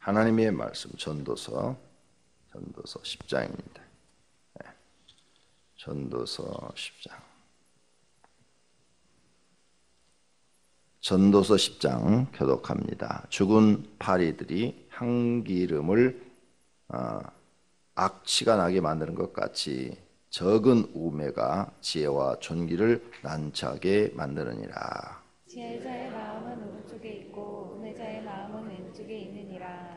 하나님의 말씀 전도서 10장입니다. 전도서 10장. 전도서 10장 교독합니다. 죽은 파리들이 향기름을 악취가 나게 만드는 것 같이 적은 우매가 지혜와 존귀를 난처하게 만드느니라. 지혜자의 마음은 오른쪽에 있고 우매자의 마음은 왼쪽에 있느니라.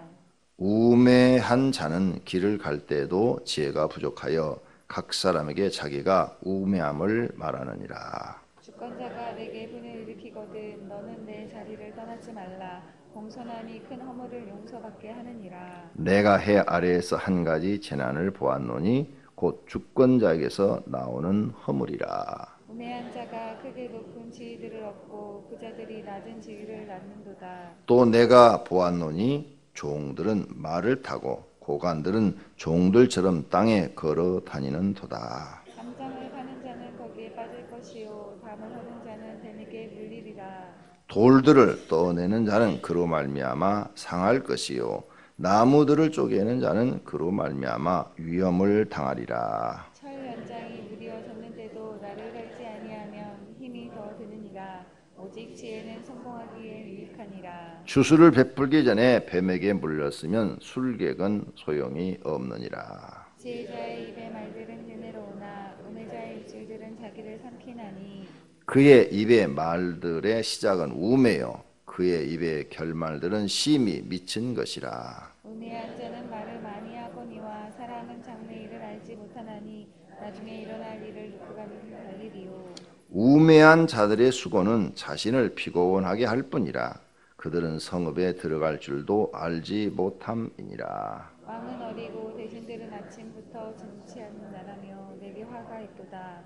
우매한 자는 길을 갈 때에도 지혜가 부족하여 각 사람에게 자기가 우매함을 말하느니라. 주권자가 내게 분을 일으키거든 너는 내 자리를 떠나지 말라. 공손함이 큰 허물을 용서받게 하느니라. 내가 해 아래에서 한 가지 재난을 보았노니 곧 주권자에게서 나오는 허물이라. 우매한 자가 크게 높은 지위들을 얻고 부자들이 낮은 지위를 낳는도다. 또 내가 보았노니 종들은 말을 타고 고관들은 종들처럼 땅에 걸어 다니는 도다. 담장을 파는 자는 거기에 빠질 것이요 담을 허는 자는 뱀에게 물리리라. 돌들을 떠내는 자는 그로 말미암아 상할 것이요 나무들을 쪼개는 자는 그로 말미암아 위험을 당하리라. 철 연장이 무디어 졌는데도 나를 밟지 아니하면 힘이 더 드느니라. 오직 지혜는 성공하기에 유익하니라. 주술을 베풀기 전에 뱀에게 물렸으면 술객은 소용이 없느니라. 지혜자의 입의 말들은 은혜로우나 우매자의 입술들은 자기를 삼키나니. 그의 입의 말들의 시작은 우매요 그의 입의 결말들은 심히 미친 것이라. 우매한 자는 말을 많이 하거니와 사랑은 장래 일을 알지 못하나니 나중에 일어날 일을 누구가 알리리요. 우매한 자들의 수고는 자신을 피곤하게 할 뿐이라. 그들은 성읍에 들어갈 줄도 알지 못함이니라. 왕은 어리고 대신들은 아침부터 정치하는 나라며 내게 화가 있도다.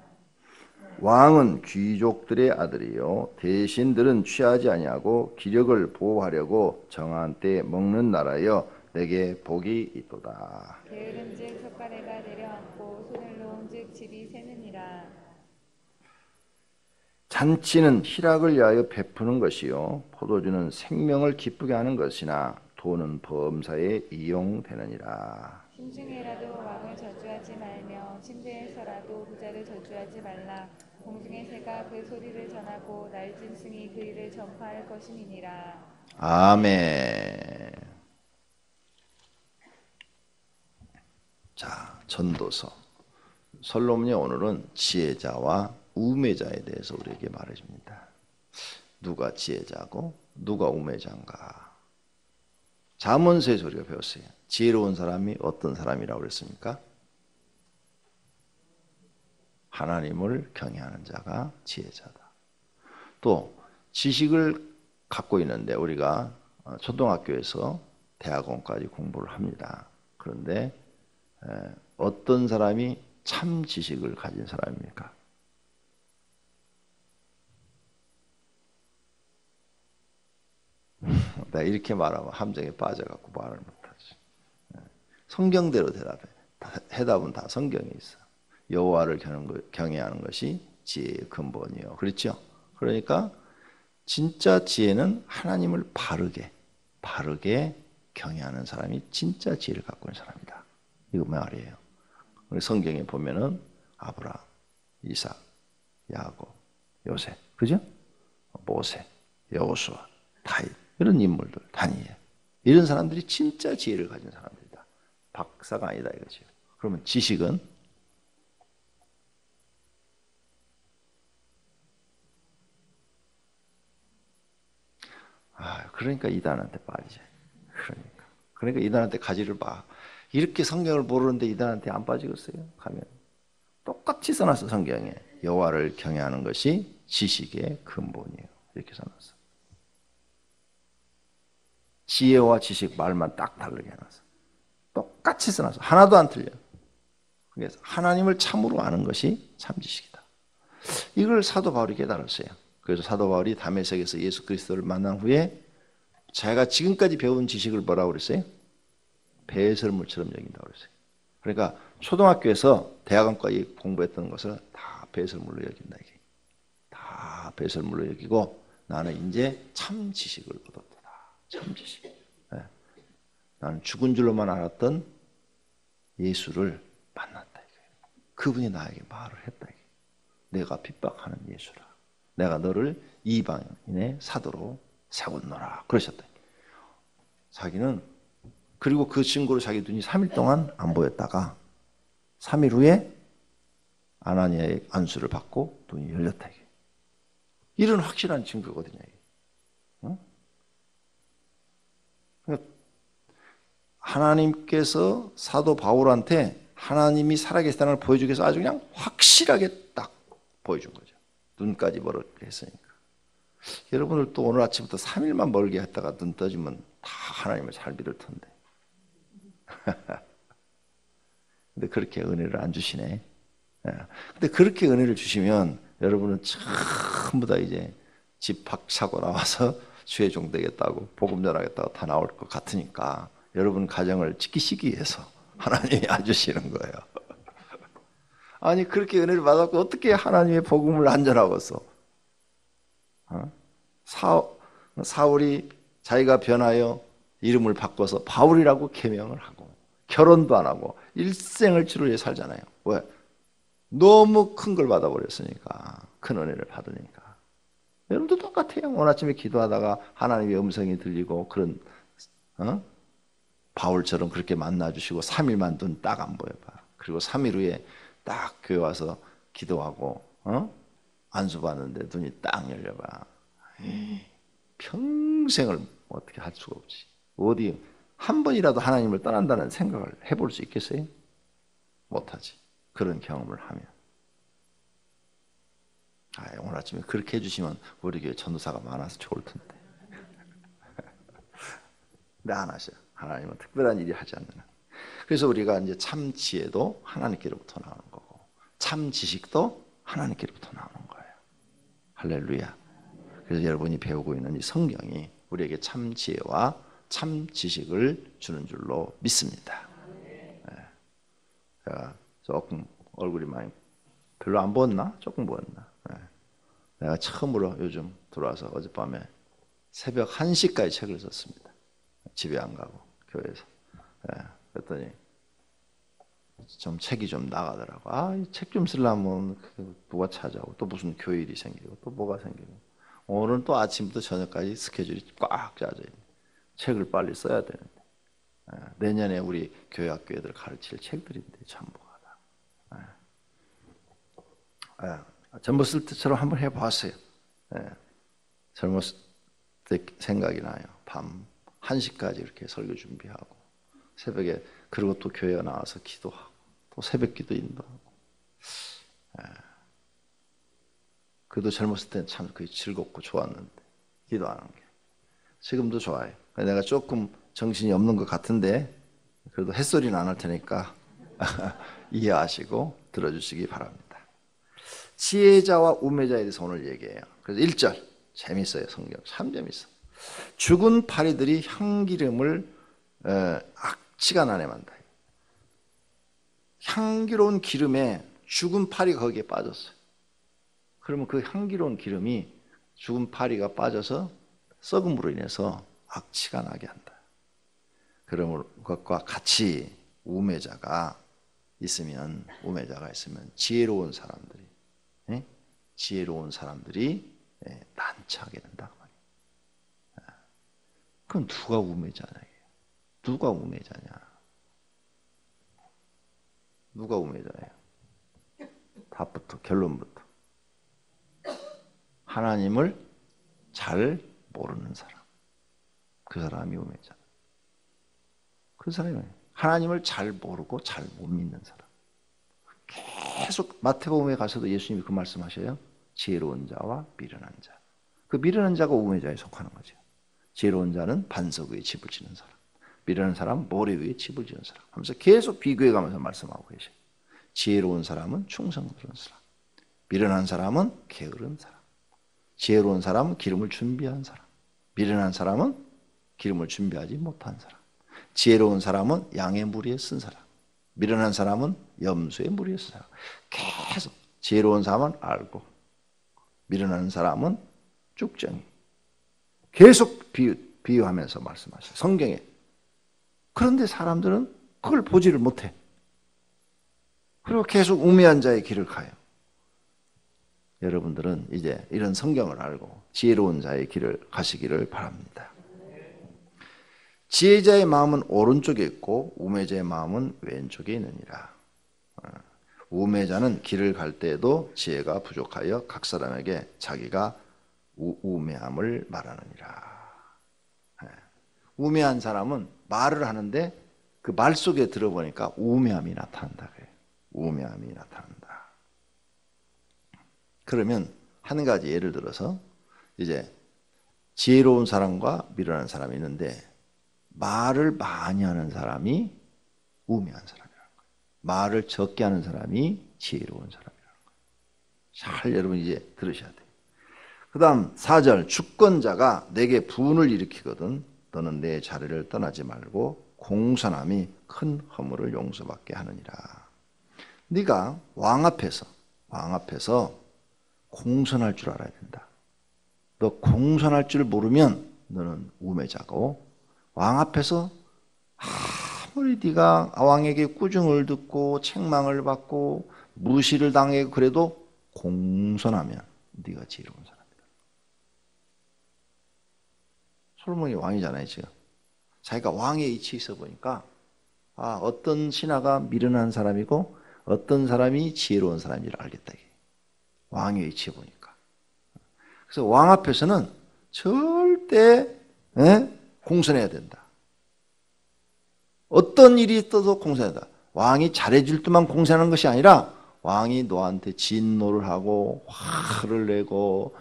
왕은 귀족들의 아들이요 대신들은 취하지 아니하고 기력을 보호하려고 정한 때 먹는 나라여 내게 복이 있도다. 게으름즉 석가래가 내려앉고 손을 놓은즉 집이 새느니라. 잔치는 희락을 위하여 베푸는 것이요 포도주는 생명을 기쁘게 하는 것이나 돈은 범사에 이용되느니라. 심중에라도 왕을 저주하지 말며 침대에서라도 부자를 저주하지 말라. 공중의 새가 그 소리를 전하고 날진 승이 그 일을 전파할 것임이니라. 아멘. 자, 전도서. 솔로몬이 오늘은 지혜자와 우매자에 대해서 우리에게 말해줍니다. 누가 지혜자고 누가 우매자인가? 잠언서에서 우리가 배웠어요. 지혜로운 사람이 어떤 사람이라고 그랬습니까? 하나님을 경외하는 자가 지혜자다. 또 지식을 갖고 있는데 우리가 초등학교에서 대학원까지 공부를 합니다. 그런데 어떤 사람이 참 지식을 가진 사람입니까? 내가 이렇게 말하면 함정에 빠져갖고 말을 못하지. 성경대로 대답해. 해답은 다 성경에 있어. 여호와를 경외하는 것이 지혜의 근본이요. 그렇죠? 그러니까 진짜 지혜는 하나님을 바르게 경외하는 사람이 진짜 지혜를 갖고 있는 사람이다. 이거 말이에요. 우리 성경에 보면은 아브라함, 이삭, 야곱, 요셉, 그죠? 모세, 여호수아, 다윗 이런 인물들, 다니엘 이런 사람들이 진짜 지혜를 가진 사람들이다. 박사가 아니다 이거죠. 그러면 지식은 그러니까 이단한테 빠지지. 그러니까 이단한테 가지를 봐. 이렇게 성경을 모르는데 이단한테 안 빠지겠어요? 가면 똑같이 써놨어 성경에. 여호와를 경외하는 것이 지식의 근본이에요. 이렇게 써놨어. 지혜와 지식 말만 딱 다르게 해놨어. 똑같이 써놨어. 하나도 안 틀려. 그래서 하나님을 참으로 아는 것이 참 지식이다. 이걸 사도 바울이 깨달았어요. 그래서 사도 바울이 다메섹에서 예수 그리스도를 만난 후에 자기가 지금까지 배운 지식을 뭐라고 그랬어요? 배설물처럼 여긴다고 그랬어요. 그러니까 초등학교에서 대학원까지 공부했던 것을 다 배설물로 여긴다. 이게. 다 배설물로 여기고 나는 이제 참 지식을 얻었다. 참 지식. 네. 나는 죽은 줄로만 알았던 예수를 만났다. 그분이 나에게 말을 했다. 내가 핍박하는 예수라. 내가 너를 이방인의 사도로 세웠노라. 그러셨다. 자기는 그리고 그 증거로 자기 눈이 3일 동안 안 보였다가 3일 후에 아나니아의 안수를 받고 눈이 열렸다. 이런 확실한 증거거든요. 하나님께서 사도 바울한테 하나님이 살아계시다는 걸 보여주기 위해서 아주 그냥 확실하게 딱 보여준 거죠. 눈까지 멀게 했으니까. 여러분들도 오늘 아침부터 3일만 멀게 했다가 눈 떠지면 다 하나님을 잘 믿을 텐데. 근데 그렇게 은혜를 안 주시네. 근데 그렇게 은혜를 주시면 여러분은 전부 다 이제 집 박차고 나와서 주의 종 되겠다고 복음 전하겠다고 다 나올 것 같으니까 여러분 가정을 지키시기 위해서 하나님이 안 주시는 거예요. 아니 그렇게 은혜를 받았고 어떻게 하나님의 복음을 안 전하겠어? 사울이 자기가 변하여 이름을 바꿔서 바울이라고 계명을 하고 결혼도 안 하고 일생을 주를 위해 살잖아요. 왜? 너무 큰 걸 받아버렸으니까. 큰 은혜를 받으니까. 여러분도 똑같아요. 오늘 아침에 기도하다가 하나님의 음성이 들리고 그런 바울처럼 그렇게 만나주시고 3일만 눈 딱 안 보여봐. 그리고 3일 후에 딱 교회 와서 기도하고 안수 받는데 눈이 딱 열려봐. 평생을 어떻게 할 수가 없지. 어디 한 번이라도 하나님을 떠난다는 생각을 해볼 수 있겠어요? 못하지. 그런 경험을 하면. 오늘 아침에 그렇게 해주시면 우리 교회 전도사가 많아서 좋을 텐데. 근데 안 하셔요. 하나님은 특별한 일이 하지 않는. 그래서 우리가 이제 참 지혜도 하나님께로부터 나오는 거고, 참 지식도 하나님께로부터 나오는 거예요. 할렐루야. 그래서 여러분이 배우고 있는 이 성경이 우리에게 참 지혜와 참 지식을 주는 줄로 믿습니다. 제가 조금 얼굴이 많이 별로 안 부었나? 조금 부었나? 내가 처음으로 요즘 들어와서 어젯밤에 새벽 1시까지 책을 썼습니다. 집에 안 가고 교회에서. 그랬더니 좀 책이 좀 나가더라고. 이 책 좀 쓰려면 누가 찾아오고 또 무슨 교일이 생기고 또 뭐가 생기고 오늘은 또 아침부터 저녁까지 스케줄이 꽉 짜져 있네. 책을 빨리 써야 되는데 내년에 우리 교회 학교애들 가르칠 책들인데 전부가 다. 젊었을 때처럼 한번 해봤어요. 젊었을 때 생각이 나요. 밤 1시까지 이렇게 설교 준비하고 새벽에 그리고 또 교회 나와서 기도하고 또 새벽 기도 인도하고 그래도 젊었을 때는 참 그게 즐겁고 좋았는데 기도하는 게 지금도 좋아요. 내가 조금 정신이 없는 것 같은데 그래도 햇소리는 안 할 테니까 이해하시고 들어주시기 바랍니다. 지혜자와 우매자에 대해서 오늘 얘기해요. 그래서 1절 재밌어요. 성경 참 재밌어. 죽은 파리들이 향기름을 악취가 나네 만다. 향기로운 기름에 죽은 파리가 거기에 빠졌어요. 그러면 그 향기로운 기름이 죽은 파리가 빠져서 썩음으로 인해서 악취가 나게 한다. 그러므로 그것과 같이 우매자가 있으면 지혜로운 사람들이 난처하게 된다. 그럼 누가 우매자냐? 누가 우매자예요? 답부터 결론부터 하나님을 잘 모르는 사람. 그 사람이 우매자. 그 사람이 하나님을 잘 모르고 잘 못 믿는 사람. 계속 마태복음에 가서도 예수님이 그 말씀하셔요. 지혜로운 자와 미련한 자. 그 미련한 자가 우매자에 속하는 거죠. 지혜로운 자는 반석 위에 집을 짓는 사람. 미련한 사람은 모래 위에 집을 지은 사람. 하면서 계속 비교해 가면서 말씀하고 계셔요. 지혜로운 사람은 충성스러운 사람. 미련한 사람은 게으른 사람. 지혜로운 사람은 기름을 준비한 사람. 미련한 사람은 기름을 준비하지 못한 사람. 지혜로운 사람은 양의 무리에 쓴 사람. 미련한 사람은 염소의 무리에 쓴 사람. 계속 지혜로운 사람은 알고 미련한 사람은 쭉정이. 계속 비유하면서 말씀하셔요. 성경에 그런데 사람들은 그걸 보지를 못해. 그리고 계속 우매한 자의 길을 가요. 여러분들은 이제 이런 성경을 알고 지혜로운 자의 길을 가시기를 바랍니다. 지혜자의 마음은 오른쪽에 있고 우매자의 마음은 왼쪽에 있느니라. 우매자는 길을 갈 때에도 지혜가 부족하여 각 사람에게 자기가 우매함을 말하느니라. 우매한 사람은 말을 하는데 그 말 속에 들어보니까 우매함이 나타난다. 우매함이 나타난다. 그러면 한 가지 예를 들어서 이제 지혜로운 사람과 미련한 사람이 있는데 말을 많이 하는 사람이 우매한 사람이라는 거예요. 말을 적게 하는 사람이 지혜로운 사람이라는 거예요. 잘 여러분 이제 들으셔야 돼요. 그 다음 4절 주권자가 내게 분을 일으키거든 너는 내 자리를 떠나지 말고 공손함이 큰 허물을 용서받게 하느니라. 네가 왕 앞에서 공손할 줄 알아야 된다. 너 공손할 줄 모르면 너는 우매자고 왕 앞에서 아무리 네가 왕에게 꾸중을 듣고 책망을 받고 무시를 당하고 그래도 공손하면 네가 지혜로운 사람이다. 솔로몬이 왕이잖아요 지금. 자기가 왕의 위치에 있어 보니까 어떤 신하가 미련한 사람이고 어떤 사람이 지혜로운 사람인지를 알겠다. 왕의 위치에 보니까. 그래서 왕 앞에서는 절대 공손해야 된다. 어떤 일이 있어도 공손해야 된다. 왕이 잘해줄 때만 공손하는 것이 아니라 왕이 너한테 진노를 하고 화를 내고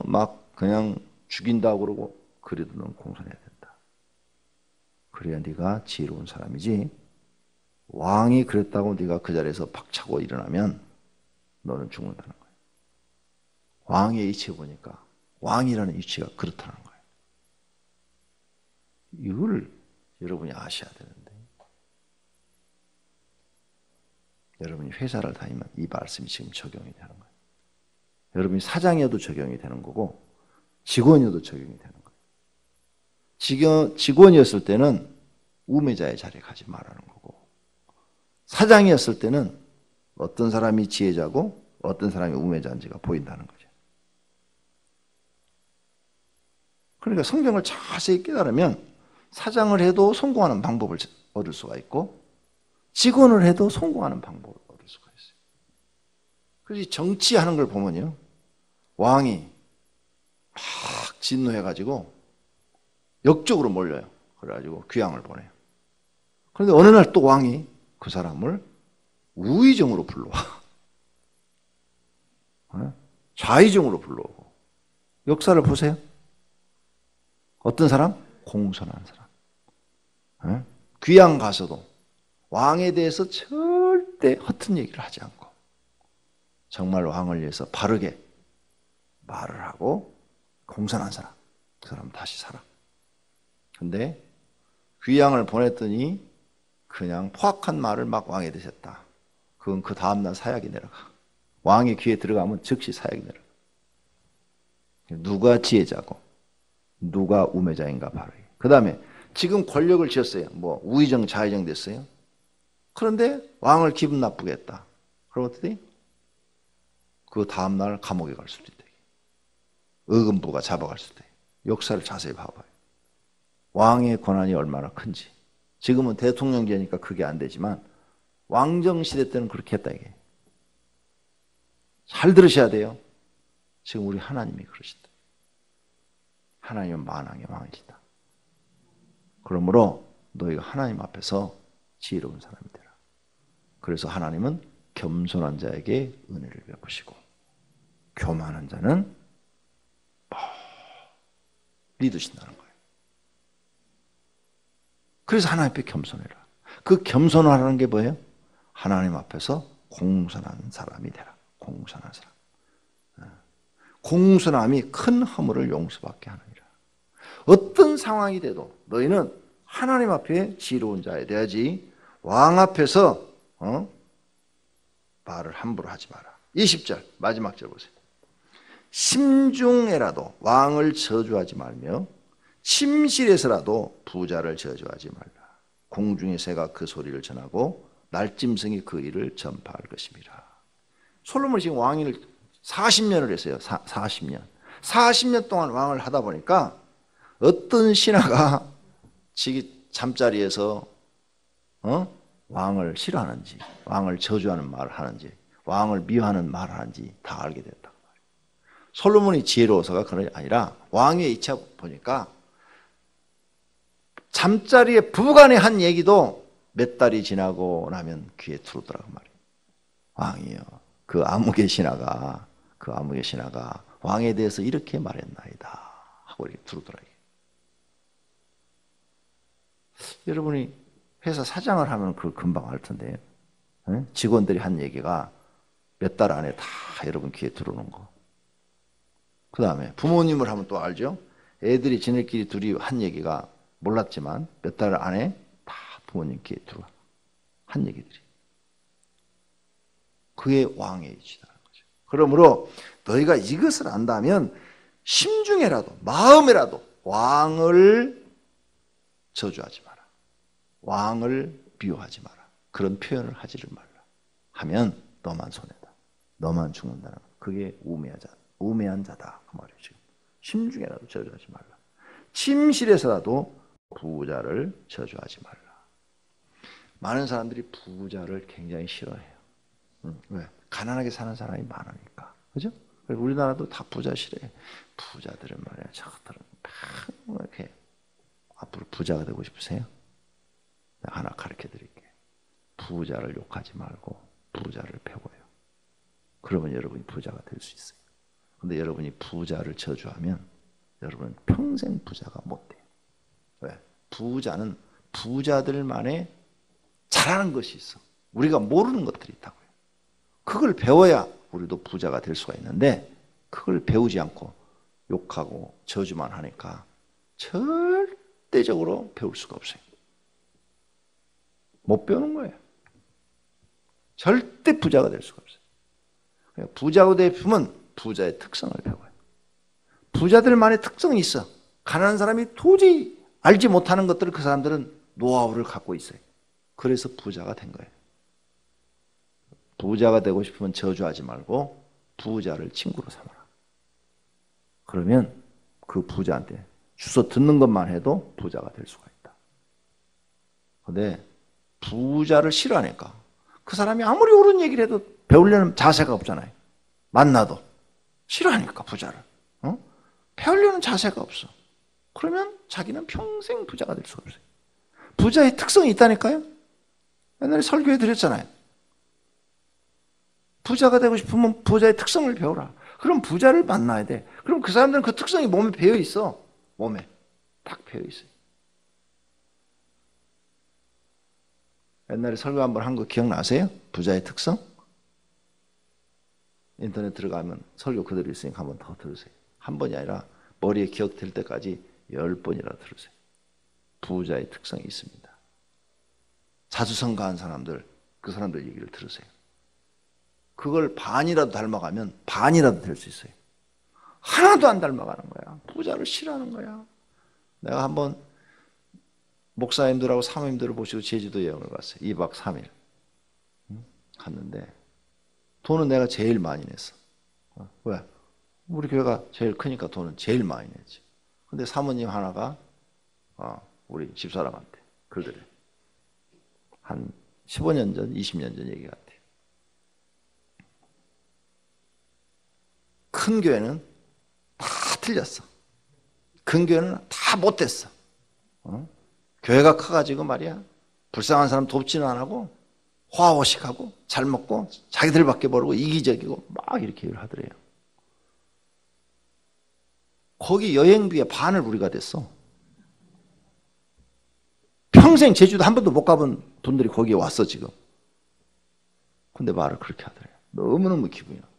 막 그냥 죽인다고 그러고 그래도 넌 공손해야 된다. 그래야 네가 지혜로운 사람이지. 왕이 그랬다고 네가 그 자리에서 박차고 일어나면 너는 죽는다는 거예요. 왕의 위치에 보니까 왕이라는 위치가 그렇다는 거예요. 이걸 여러분이 아셔야 되는데 여러분이 회사를 다니면 이 말씀이 지금 적용이 되는 거예요. 여러분이 사장이어도 적용이 되는 거고 직원이어도 적용이 되는 거예요. 직원이었을 때는 우매자의 자리에 가지 말라는 거고 사장이었을 때는 어떤 사람이 지혜자고 어떤 사람이 우매자인지가 보인다는 거죠. 그러니까 성경을 자세히 깨달으면 사장을 해도 성공하는 방법을 얻을 수가 있고 직원을 해도 성공하는 방법을 얻을 수가 있어요. 그래서 정치하는 걸 보면요. 왕이 막 진노해가지고 역적으로 몰려요. 그래가지고 귀양을 보내요. 그런데 어느 날 또 왕이 그 사람을 우의정으로 불러와. 좌의정으로 불러오고. 역사를 보세요. 어떤 사람? 공손한 사람. 귀양 가서도 왕에 대해서 절대 허튼 얘기를 하지 않고 정말 왕을 위해서 바르게 말을 하고 공손한 사람. 그 사람 다시 살아. 근데 귀양을 보냈더니 그냥 포악한 말을 막 왕에 대셨다. 그건 그 다음날 사약이 내려가. 왕의 귀에 들어가면 즉시 사약이 내려가. 누가 지혜자고 누가 우매자인가 바로. 그 다음에 지금 권력을 쥐었어요. 뭐 우의정 좌의정 됐어요. 그런데 왕을 기분 나쁘게 했다. 그럼 어떻게 돼? 그 다음날 감옥에 갈 수도 있다. 의금부가 잡아갈 수도 돼. 역사를 자세히 봐봐요. 왕의 권한이 얼마나 큰지. 지금은 대통령제니까 그게 안 되지만 왕정시대 때는 그렇게 했다 이게. 잘 들으셔야 돼요. 지금 우리 하나님이 그러시다. 하나님은 만왕의 왕이시다. 그러므로 너희가 하나님 앞에서 지혜로운 사람이 되라. 그래서 하나님은 겸손한 자에게 은혜를 베푸시고 교만한 자는 멀리 두신다는 거예요. 그래서 하나님 앞에 겸손해라. 그 겸손하라는 게 뭐예요? 하나님 앞에서 공손한 사람이 되라. 공손한 사람. 공손함이 큰 허물을 용서받게 하느니라. 어떤 상황이 돼도 너희는 하나님 앞에 지혜로운 자에 돼야지 왕 앞에서 말을 함부로 하지 마라. 20절 마지막 절 보세요. 심중에라도 왕을 저주하지 말며 침실에서라도 부자를 저주하지 말라. 공중의 새가 그 소리를 전하고 날짐승이 그 일을 전파할 것입니다. 솔로몬이 지금 왕위를 40년을 했어요. 40년. 40년 동안 왕을 하다 보니까 어떤 신하가 지기 잠자리에서 왕을 싫어하는지, 왕을 저주하는 말을 하는지, 왕을 미워하는 말을 하는지 다 알게 됐다. 솔로몬이 지혜로워서가 그런 게 아니라 왕의 이차 보니까 잠자리에 부간에 한 얘기도 몇 달이 지나고 나면 귀에 들어오더라고 말이에요. 왕이요. 그 아무개 신하가 왕에 대해서 이렇게 말했나이다 하고 이렇게 들어오더라고요. 여러분이 회사 사장을 하면 그걸 금방 알 텐데 직원들이 한 얘기가 몇 달 안에 다 여러분 귀에 들어오는 거. 그 다음에 부모님을 하면 또 알죠. 애들이 지네끼리 둘이 한 얘기가 몰랐지만 몇 달 안에 다 부모님 귀에 들어와. 한 얘기들이. 그게 왕의 이치다는 거죠. 그러므로 너희가 이것을 안다면 심중에라도 마음에라도 왕을 저주하지 마라. 왕을 미워하지 마라. 그런 표현을 하지를 말라. 하면 너만 손해다. 너만 죽는다는 거. 그게 우매한 자다. 그 말이죠. 심중에라도 저주하지 말라. 침실에서라도 부자를 저주하지 말라. 많은 사람들이 부자를 굉장히 싫어해요. 왜? 가난하게 사는 사람이 많으니까. 그죠? 우리나라도 다 부자 싫어해. 부자들은 말이야. 저것들은 이렇게 앞으로 부자가 되고 싶으세요? 내가 하나 가르쳐 드릴게요. 부자를 욕하지 말고 부자를 배워요. 그러면 여러분이 부자가 될 수 있어요. 근데 여러분이 부자를 저주하면 여러분은 평생 부자가 못 돼요. 왜? 부자는 부자들만의 잘하는 것이 있어. 우리가 모르는 것들이 있다고요. 그걸 배워야 우리도 부자가 될 수가 있는데 그걸 배우지 않고 욕하고 저주만 하니까 절대적으로 배울 수가 없어요. 못 배우는 거예요. 절대 부자가 될 수가 없어요. 부자가 되면 부자의 특성을 배워요. 부자들만의 특성이 있어. 가난한 사람이 도저히 알지 못하는 것들을 그 사람들은 노하우를 갖고 있어요. 그래서 부자가 된 거예요. 부자가 되고 싶으면 저주하지 말고 부자를 친구로 삼아라. 그러면 그 부자한테 주워 듣는 것만 해도 부자가 될 수가 있다. 근데 부자를 싫어하니까 그 사람이 아무리 옳은 얘기를 해도 배우려는 자세가 없잖아요. 만나도 싫어하니까 부자를 배우려는 자세가 없어. 그러면 자기는 평생 부자가 될 수가 없어요. 부자의 특성이 있다니까요. 옛날에 설교해 드렸잖아요. 부자가 되고 싶으면 부자의 특성을 배워라. 그럼 부자를 만나야 돼. 그럼 그 사람들은 그 특성이 몸에 배어 있어. 몸에 딱 배어 있어요. 옛날에 설교 한번 한 거 기억나세요? 부자의 특성? 인터넷 들어가면 설교 그대로 있으니까 한번 더 들으세요. 한 번이 아니라 머리에 기억될 때까지 10번이라 들으세요. 부자의 특성이 있습니다. 자수성가한 사람들, 그 사람들 얘기를 들으세요. 그걸 반이라도 닮아가면 반이라도 될 수 있어요. 하나도 안 닮아가는 거야. 부자를 싫어하는 거야. 내가 한번 목사님들하고 사모님들을 모시고 제주도 여행을 갔어요. 2박 3일. 갔는데 돈은 내가 제일 많이 냈어. 왜? 우리 교회가 제일 크니까 돈은 제일 많이 냈지. 근데 사모님 하나가 우리 집사람한테 그러더래. 한 15년 전, 20년 전 얘기 같아요. 큰 교회는 다 틀렸어. 큰 교회는 다 못됐어. 교회가 커가지고 말이야. 불쌍한 사람 돕지는 안 하고 호화호식하고 잘 먹고 자기들밖에 모르고 이기적이고 막 이렇게 일을 하더래요. 거기 여행비의 반을 우리가 됐어. 평생 제주도 한 번도 못 가본 분들이 거기에 왔어 지금. 근데 말을 그렇게 하더래요. 너무너무 기분이 나.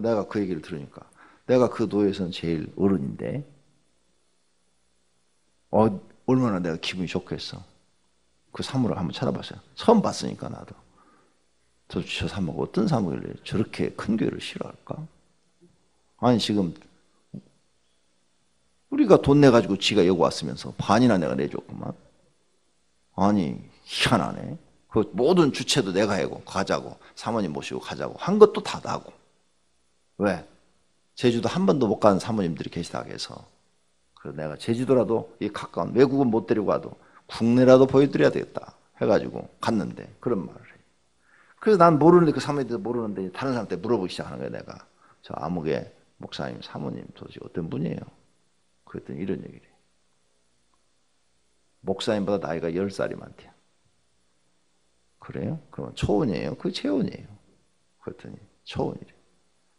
내가 그 얘기를 들으니까 내가 그 도에서는 제일 어른인데 얼마나 내가 기분이 좋겠어. 그 사물을 한번 찾아봤어요. 처음 봤으니까 나도. 저 사모가 어떤 사모길래 저렇게 큰 교회를 싫어할까? 아니 지금 우리가 돈 내가지고 지가 여기 왔으면서 반이나 내가 내줬구만. 아니 희한하네. 그 모든 주체도 내가 하고 가자고 사모님 모시고 가자고 한 것도 다 나고. 왜? 제주도 한 번도 못 가는 사모님들이 계시다 해서 그래서 내가 제주도라도 이 가까운 외국은 못 데리고 가도 국내라도 보여드려야 되겠다 해가지고 갔는데 그런 말을 해요. 그래서 난 모르는데 그 사모님들 모르는데 다른 사람한테 물어보기 시작하는 거예요. 내가 저 아무개 목사님 사모님 도대체 어떤 분이에요? 그랬더니 이런 얘기를 해요. 목사님보다 나이가 10살이 많대요. 그래요? 그러면 초혼이에요? 그 재혼이에요. 그랬더니 초혼이래요.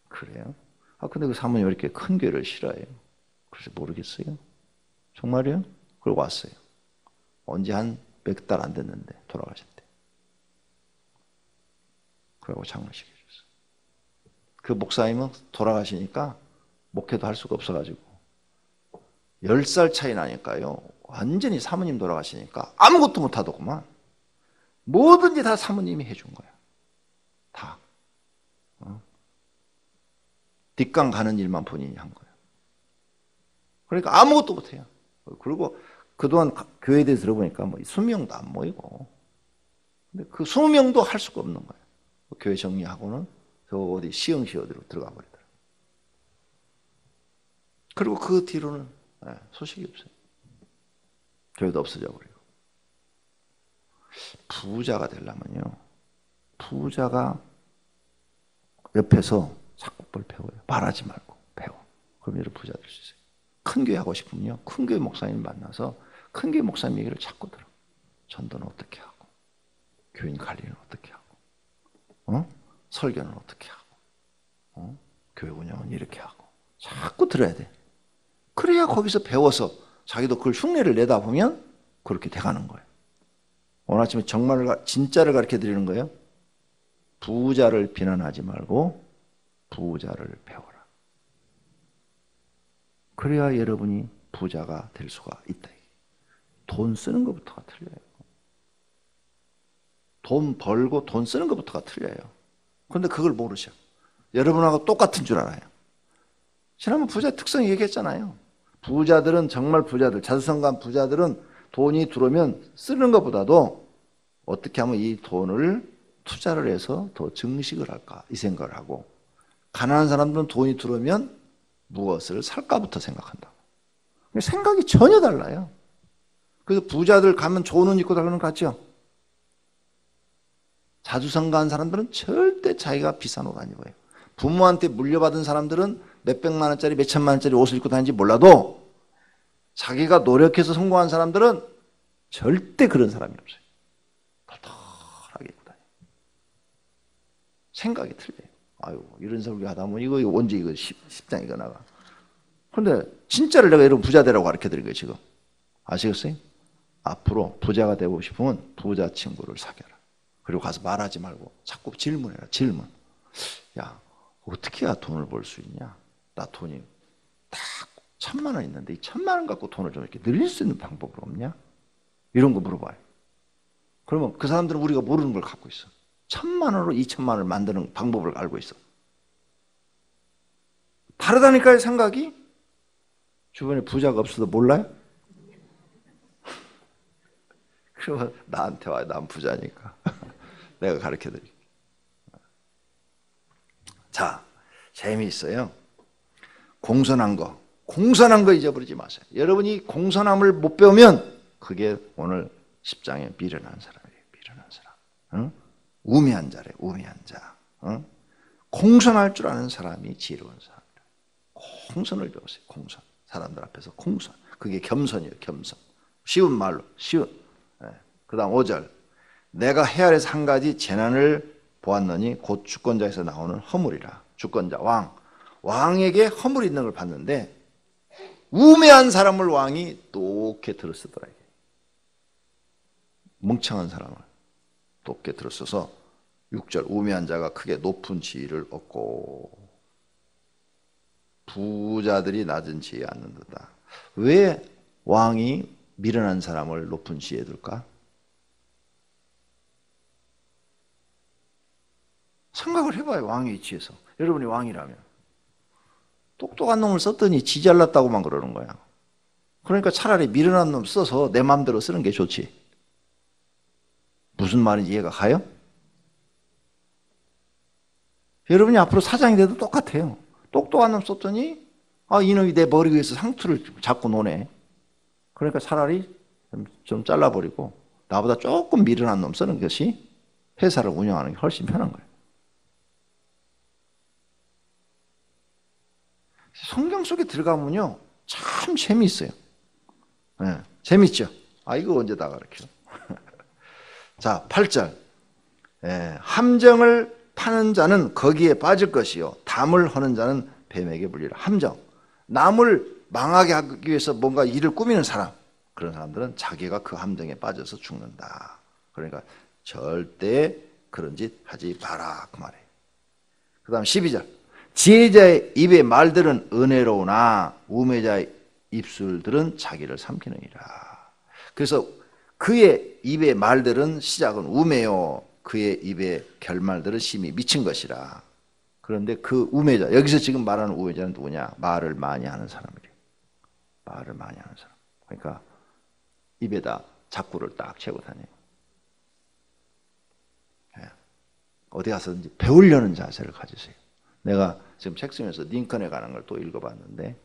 그래요? 아 근데 그 사모님 왜 이렇게 큰 교회를 싫어해요? 그래서 모르겠어요. 정말이요? 그러고 왔어요. 언제 한 몇 달 안 됐는데 돌아가셨대. 그러고 장례식 해줬어요. 그 목사님은 돌아가시니까 목회도 할 수가 없어가지고 10살 차이 나니까요. 완전히 사모님 돌아가시니까 아무것도 못하더구만. 뭐든지 다 사모님이 해준 거야. 다. 뒷강 가는 일만 본인이 한 거야. 그러니까 아무것도 못해요. 그리고 그동안 교회에 대해서 들어보니까 뭐 20명도 안 모이고 근데 그 20명도 할 수가 없는 거예요. 교회 정리하고는 저 어디 시흥시 어디로 들어가 버리더라고요. 그리고 그 뒤로는 소식이 없어요. 교회도 없어져 버리고. 부자가 되려면요. 부자가 옆에서 자꾸 뭘 배워요. 말하지 말고 배워. 그럼 여러분 부자 될 수 있어요. 큰 교회 하고 싶으면요. 큰 교회 목사님 만나서 큰 교회 목사님 얘기를 자꾸 들어. 전도는 어떻게 하고 교인 관리는 어떻게 하고 설교는 어떻게 하고 교회 운영은 이렇게 하고 자꾸 들어야 돼. 그래야 거기서 배워서 자기도 그걸 흉내를 내다 보면 그렇게 돼가는 거예요. 오늘 아침에 정말을 진짜를 가르쳐 드리는 거예요. 부자를 비난하지 말고 부자를 배워라. 그래야 여러분이 부자가 될 수가 있다. 돈 쓰는 것부터가 틀려요. 돈 벌고 돈 쓰는 것부터가 틀려요. 그런데 그걸 모르셔. 여러분하고 똑같은 줄 알아요. 지난번 부자 특성 얘기했잖아요. 부자들은 정말 부자들, 자수성가한 부자들은 돈이 들어오면 쓰는 것보다도 어떻게 하면 이 돈을 투자를 해서 더 증식을 할까 이 생각을 하고, 가난한 사람들은 돈이 들어오면 무엇을 살까부터 생각한다. 생각이 전혀 달라요. 그래서 부자들 가면 좋은 옷 입고 다니는 거 같죠? 자주성가한 사람들은 절대 자기가 비싼 옷 안 입어요. 부모한테 물려받은 사람들은 몇백만 원짜리 몇천만 원짜리 옷을 입고 다니는지 몰라도 자기가 노력해서 성공한 사람들은 절대 그런 사람이 없어요. 털털하게 입고 다녀요. 생각이 틀려요. 아유, 이런 설교 하다 보면 이거 언제 이거 10장 이거 나가. 그런데 진짜를 내가 여러분 부자 되라고 가르쳐 드린 거예요, 지금. 아시겠어요? 앞으로 부자가 되고 싶으면 부자 친구를 사귀어라. 그리고 가서 말하지 말고 자꾸 질문해라. 질문. 야, 어떻게 해야 돈을 벌 수 있냐? 나 돈이 딱 1,000만 원 있는데 이 1,000만 원 갖고 돈을 좀 이렇게 늘릴 수 있는 방법은 없냐? 이런 거 물어봐요. 그러면 그 사람들은 우리가 모르는 걸 갖고 있어. 1,000만 원으로 2,000만 원을 만드는 방법을 알고 있어. 다르다니까요, 생각이. 주변에 부자가 없어도 몰라요? 그러면 나한테 와요. 난 부자니까. 내가 가르쳐 드릴게. 자, 재미있어요. 공손한 거 잊어버리지 마세요. 여러분이 공손함을 못 배우면 그게 오늘 10장에 미련한 사람이에요. 미련한 사람. 응? 우매한 자래. 우매한 자. 응? 공손할 줄 아는 사람이 지혜로운 사람이다. 공손을 배우세요. 공손. 사람들 앞에서 공손. 그게 겸손이에요. 겸손. 쉬운 말로. 쉬운. 그 다음 5절. 내가 해 아래서 한 가지 재난을 보았느니 곧 주권자에서 나오는 허물이라. 주권자, 왕. 왕에게 허물이 있는 걸 봤는데 우매한 사람을 왕이 높게 들었으더라. 멍청한 사람을 높게 들었어서 6절. 우매한 자가 크게 높은 지위를 얻고 부자들이 낮은 지위에 앉는다. 왜 왕이 미련한 사람을 높은 지위에 둘까? 생각을 해봐요. 왕의 위치에서. 여러분이 왕이라면 똑똑한 놈을 썼더니 지 잘났다고만 그러는 거야. 그러니까 차라리 미련한 놈 써서 내 마음대로 쓰는 게 좋지. 무슨 말인지 이해가 가요? 여러분이 앞으로 사장이 돼도 똑같아요. 똑똑한 놈 썼더니 이놈이 내 머리 위에서 상투를 잡고 노네. 그러니까 차라리 좀 잘라버리고 나보다 조금 미련한 놈 쓰는 것이 회사를 운영하는 게 훨씬 편한 거예요. 성경 속에 들어가면요 참 재미있어요. 네, 재밌죠? 이거 언제 다 가르쳐? 자, 8절. 함정을 파는 자는 거기에 빠질 것이요 담을 허는 자는 뱀에게 물리라. 함정. 남을 망하게 하기 위해서 뭔가 일을 꾸미는 사람, 그런 사람들은 자기가 그 함정에 빠져서 죽는다. 그러니까 절대 그런 짓 하지 마라 그 말이에요. 그 다음 12절. 지혜자의 입의 말들은 은혜로우나 우매자의 입술들은 자기를 삼키느니라. 그래서 그의 입의 말들은 시작은 우매요, 그의 입의 결말들은 심히 미친 것이라. 그런데 그 우매자, 여기서 지금 말하는 우매자는 누구냐? 말을 많이 하는 사람이래요. 말을 많이 하는 사람. 그러니까 입에다 자꾸를 딱 채고 다녀요. 어디 가서든지 배우려는 자세를 가지세요. 내가 지금 책 쓰면서 링컨에 관한 걸 또 읽어봤는데,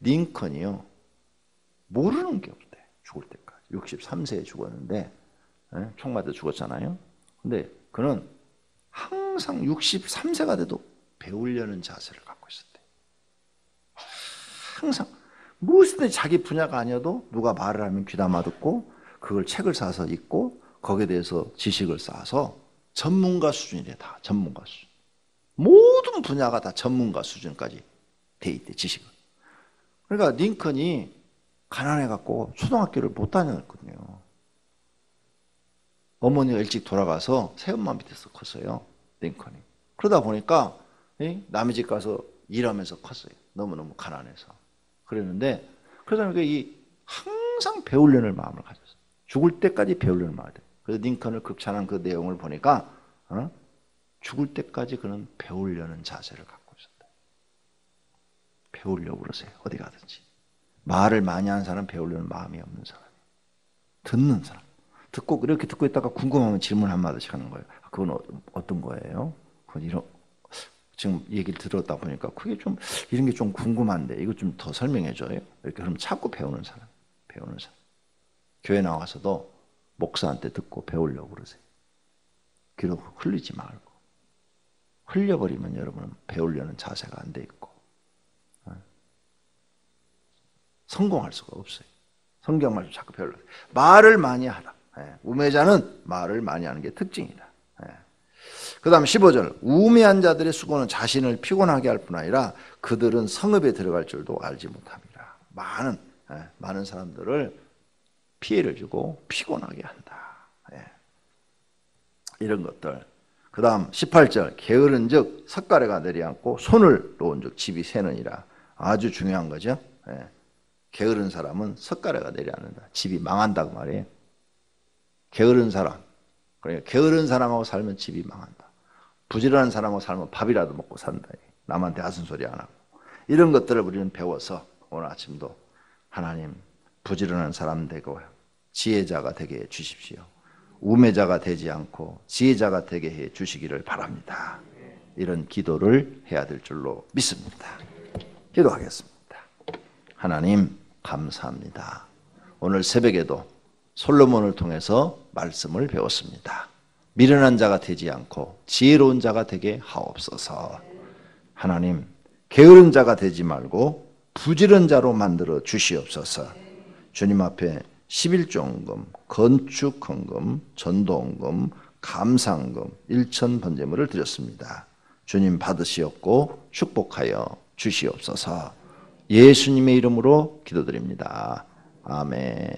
링컨이요 모르는 게 없대. 죽을 때까지 63세에 죽었는데, 총 맞아 죽었잖아요. 근데 그는 항상 63세가 돼도 배우려는 자세를 갖고 있었대. 항상 무엇이든 자기 분야가 아니어도 누가 말을 하면 귀담아 듣고 그걸 책을 사서 읽고 거기에 대해서 지식을 쌓아서 전문가 수준이래. 다 전문가 수준. 모든 분야가 다 전문가 수준까지 돼 있대, 지식은. 그러니까 링컨이 가난해갖고 초등학교를 못 다녔거든요. 어머니가 일찍 돌아가서 새엄마 밑에서 컸어요, 링컨이. 그러다 보니까 남의 집 가서 일하면서 컸어요. 너무너무 가난해서. 그랬는데, 그러다 보니까 항상 배우려는 마음을 가졌어요. 죽을 때까지 배우려는 마음을. 그래서 링컨을 극찬한 그 내용을 보니까 죽을 때까지 그는 배우려는 자세를 갖고 있었다. 배우려고 그러세요, 어디 가든지. 말을 많이 하는 사람은 배우려는 마음이 없는 사람이에요. 듣는 사람. 듣고 이렇게 듣고 있다가 궁금하면 질문 한마디씩 하는 거예요. 그건 어떤 거예요? 그건 지금 얘기를 들었다 보니까 그게 좀 이런 게 좀 궁금한데 이거 좀 더 설명해 줘요. 이렇게 그러면 자꾸 배우는 사람. 교회 나와서도 목사한테 듣고 배우려고 그러세요. 귀로 흘리지 말고. 흘려버리면 여러분은 배우려는 자세가 안 돼 있고 성공할 수가 없어요. 성경 말씀 자꾸 배우려고. 말을 많이 하라. 우매자는 말을 많이 하는 게 특징이다. 그 다음 15절. 우매한 자들의 수고는 자신을 피곤하게 할 뿐 아니라 그들은 성읍에 들어갈 줄도 알지 못합니다. 많은 사람들을 피해를 주고 피곤하게 한다. 이런 것들. 그 다음 18절. 게으른 즉 석가래가 내려앉고 손을 놓은 즉 집이 새느니라. 아주 중요한 거죠. 게으른 사람은 석가래가 내려앉는다. 집이 망한다고 말이에요. 게으른 사람. 그러니까 게으른 사람하고 살면 집이 망한다. 부지런한 사람하고 살면 밥이라도 먹고 산다. 남한테 하슨 소리 안 하고. 이런 것들을 우리는 배워서 오늘 아침도 하나님 부지런한 사람 되고 지혜자가 되게 해 주십시오. 우매자가 되지 않고 지혜자가 되게 해 주시기를 바랍니다. 이런 기도를 해야 될 줄로 믿습니다. 기도하겠습니다. 하나님 감사합니다. 오늘 새벽에도 솔로몬을 통해서 말씀을 배웠습니다. 미련한 자가 되지 않고 지혜로운 자가 되게 하옵소서. 하나님 게으른 자가 되지 말고 부지런 자로 만들어 주시옵소서. 주님 앞에 11조헌금, 건축헌금, 전도헌금, 감사헌금, 일천번제물을 드렸습니다. 주님 받으시옵고 축복하여 주시옵소서. 예수님의 이름으로 기도드립니다. 아멘.